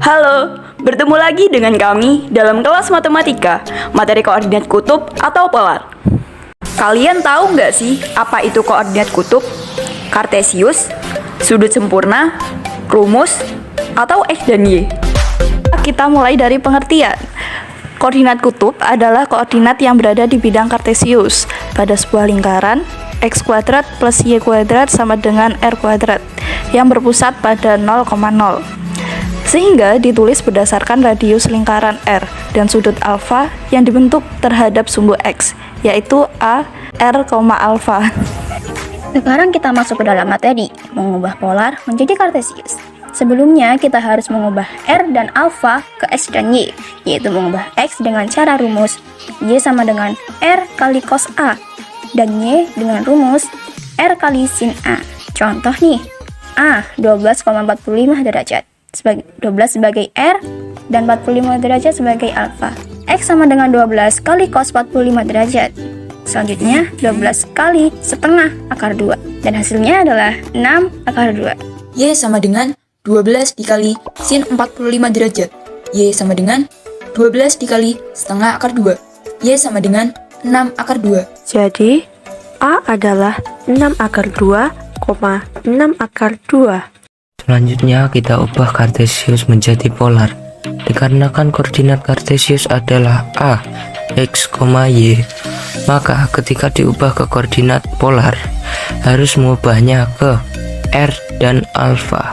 Halo, bertemu lagi dengan kami dalam kelas matematika, materi koordinat kutub atau polar. Kalian tahu nggak sih apa itu koordinat kutub, kartesius, sudut sempurna, rumus, atau X dan Y? Kita mulai dari pengertian. Koordinat kutub adalah koordinat yang berada di bidang kartesius pada sebuah lingkaran x kuadrat plus y kuadrat sama dengan r kuadrat yang berpusat pada 0,0. Sehingga ditulis berdasarkan radius lingkaran R dan sudut alfa yang dibentuk terhadap sumbu X, yaitu A, R, alfa. Sekarang kita masuk ke dalam materi, mengubah polar menjadi kartesius. Sebelumnya kita harus mengubah R dan alfa ke X dan Y, yaitu mengubah X dengan cara rumus Y sama dengan R kali cos A, dan Y dengan rumus R kali sin A. Contoh nih, A 12,45 derajat. 12 sebagai R dan 45 derajat sebagai alfa. X sama dengan 12 kali cos 45 derajat. Selanjutnya 12 kali setengah akar 2 dan hasilnya adalah 6 akar 2. Y sama dengan 12 dikali sin 45 derajat. Y sama dengan 12 dikali setengah akar 2. Y sama dengan 6 akar 2. Jadi A adalah 6 akar 2, 6 akar 2. Selanjutnya kita ubah kartesius menjadi polar. Dikarenakan koordinat kartesius adalah A, X, Y, maka ketika diubah ke koordinat polar harus mengubahnya ke R dan alfa,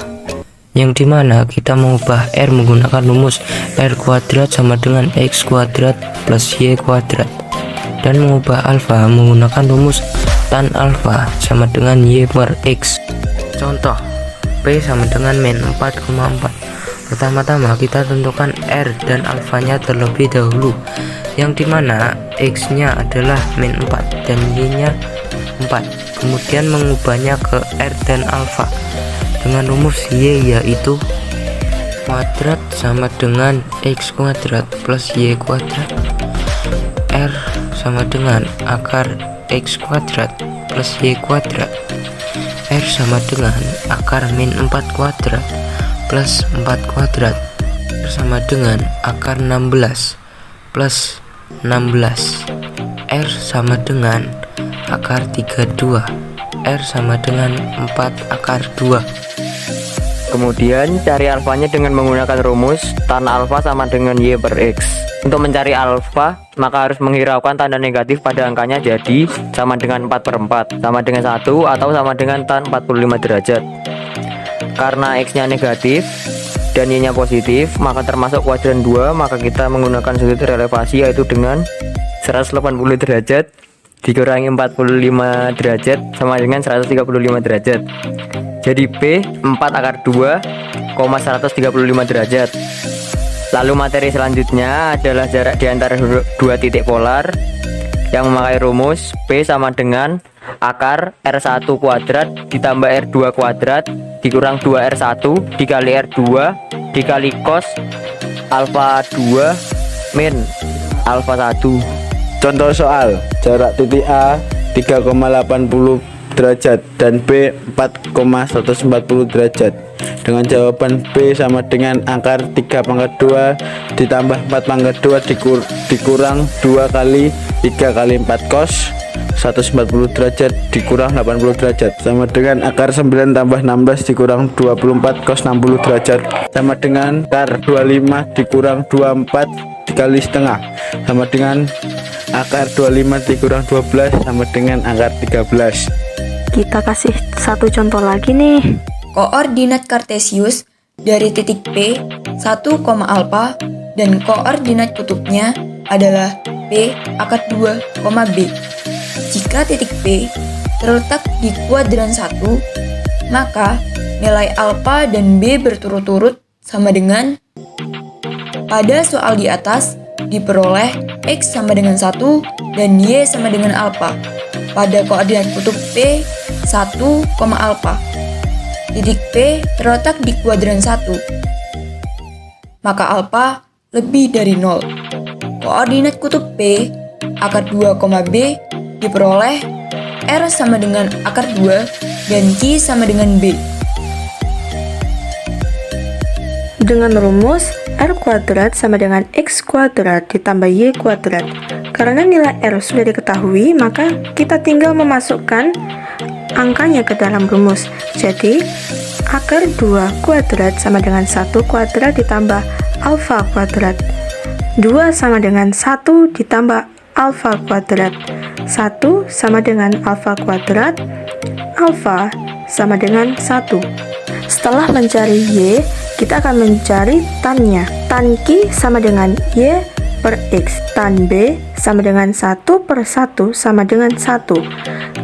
yang dimana kita mengubah R menggunakan rumus R kuadrat sama dengan X kuadrat plus Y kuadrat, dan mengubah alfa menggunakan rumus tan alfa sama dengan Y per X. Contoh, P sama dengan min 4,4. Pertama-tama kita tentukan R dan alfanya terlebih dahulu, yang dimana X nya adalah min 4 dan Y nya 4. Kemudian mengubahnya ke R dan alfa dengan rumus Y, yaitu kuadrat sama dengan X kuadrat plus Y kuadrat. R sama dengan akar X kuadrat plus Y kuadrat. R sama dengan akar min 4 kuadrat plus 4 kuadrat. R sama dengan akar 16 plus 16. R sama dengan akar 32. R sama dengan 4 akar 2. Kemudian cari alfanya dengan menggunakan rumus tan alfa sama dengan Y per X. Untuk mencari alfa, maka harus menghiraukan tanda negatif pada angkanya, jadi sama dengan 4/4, sama dengan 1, atau sama dengan tan 45 derajat. Karena X nya negatif dan Y nya positif, maka termasuk kuadran 2, maka kita menggunakan sudut relevasi, yaitu dengan 180 derajat dikurangi 45 derajat sama dengan 135 derajat. Jadi P 4 akar 2, 135 derajat. Lalu materi selanjutnya adalah jarak di antara dua titik polar yang memakai rumus P sama dengan akar R1 kuadrat ditambah R2 kuadrat dikurang 2R1 dikali R2 dikali cos alfa 2 min alfa 1. Contoh soal, jarak titik A 3,80 derajat dan B 4,140 derajat. Dengan jawaban B sama dengan akar 3 pangkat 2 ditambah 4 pangkat 2 dikurang 2 kali 3 kali 4 cos 140 derajat dikurang 80 derajat sama dengan akar 9 tambah 16 dikurang 24 cos 60 derajat sama dengan akar 25 dikurang 24 dikali setengah sama dengan akar 25 dikurang 12 sama dengan akar 13. Kita kasih satu contoh lagi nih. Koordinat kartesius dari titik P 1, alfa dan koordinat kutubnya adalah P akar 2, B. Jika titik P terletak di kuadran 1, maka nilai alfa dan B berturut-turut sama dengan, pada soal di atas diperoleh X sama dengan 1 dan Y sama dengan alfa. Pada koordinat kutub P 1, alfa. Titik P terletak di kuadran 1, maka alfa lebih dari 0. Koordinat kutub P akar 2, B diperoleh R sama dengan akar 2 dan Q sama dengan B. dengan rumus R kuadrat sama dengan X kuadrat ditambah Y kuadrat. Karena nilai R sudah diketahui, maka kita tinggal memasukkan angkanya ke dalam rumus. Jadi, akar 2 kuadrat sama dengan 1 kuadrat ditambah alfa kuadrat. 2 sama dengan 1 ditambah alfa kuadrat. 1 sama dengan alfa kuadrat. Alfa sama dengan 1. Setelah mencari Y, kita akan mencari tannya. Tan Q sama dengan Y per X. Tan B sama dengan 1 per 1 sama dengan 1.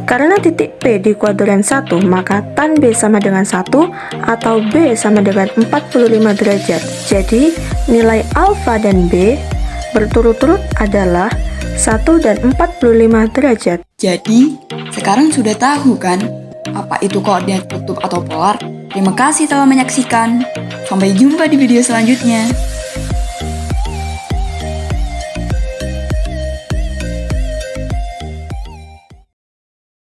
Karena titik P di kuadran 1, maka tan B sama dengan 1 atau B sama dengan 45 derajat. Jadi, nilai alfa dan B berturut-turut adalah 1 dan 45 derajat. Jadi, sekarang sudah tahu kan apa itu koordinat kutub atau polar? Terima kasih telah menyaksikan. Sampai jumpa di video selanjutnya.